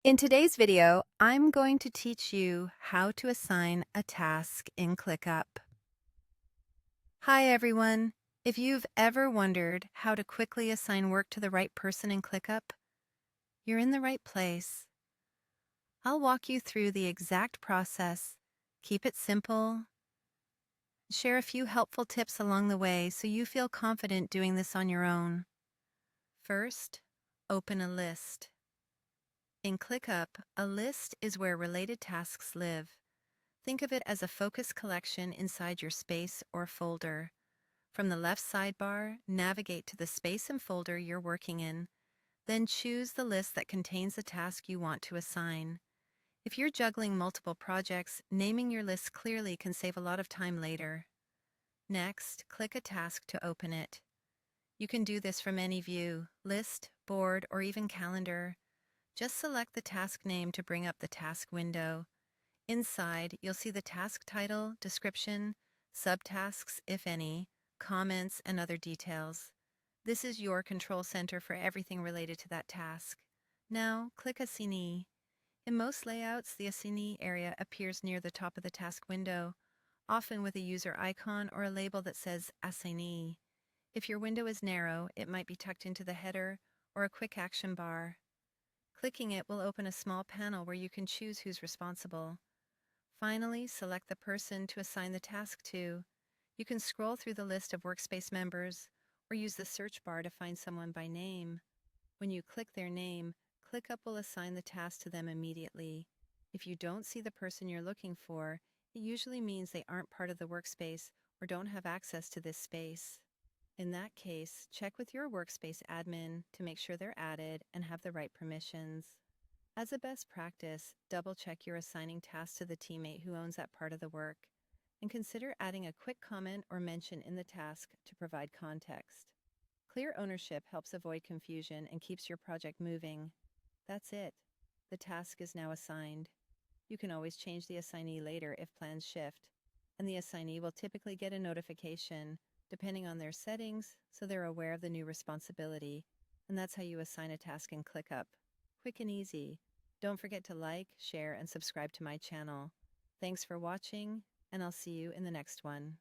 In today's video, I'm going to teach you how to assign a task in ClickUp. Hi everyone! If you've ever wondered how to quickly assign work to the right person in ClickUp, you're in the right place. I'll walk you through the exact process, keep it simple, share a few helpful tips along the way so you feel confident doing this on your own. First, open a list. In ClickUp, a list is where related tasks live. Think of it as a focus collection inside your space or folder. From the left sidebar, navigate to the space and folder you're working in. Then choose the list that contains the task you want to assign. If you're juggling multiple projects, naming your list clearly can save a lot of time later. Next, click a task to open it. You can do this from any view, list, board, or even calendar. Just select the task name to bring up the task window. Inside, you'll see the task title, description, subtasks, if any, comments, and other details. This is your control center for everything related to that task. Now, click Assignee. In most layouts, the Assignee area appears near the top of the task window, often with a user icon or a label that says Assignee. If your window is narrow, it might be tucked into the header or a quick action bar. Clicking it will open a small panel where you can choose who's responsible. Finally, select the person to assign the task to. You can scroll through the list of workspace members or use the search bar to find someone by name. When you click their name, ClickUp will assign the task to them immediately. If you don't see the person you're looking for, it usually means they aren't part of the workspace or don't have access to this space. In that case, check with your workspace admin to make sure they're added and have the right permissions. As a best practice, double-check you're assigning tasks to the teammate who owns that part of the work, and consider adding a quick comment or mention in the task to provide context. Clear ownership helps avoid confusion and keeps your project moving. That's it. The task is now assigned. You can always change the assignee later if plans shift, and the assignee will typically get a notification, depending on their settings, so they're aware of the new responsibility. And that's how you assign a task in ClickUp. Quick and easy. Don't forget to like, share, and subscribe to my channel. Thanks for watching, and I'll see you in the next one.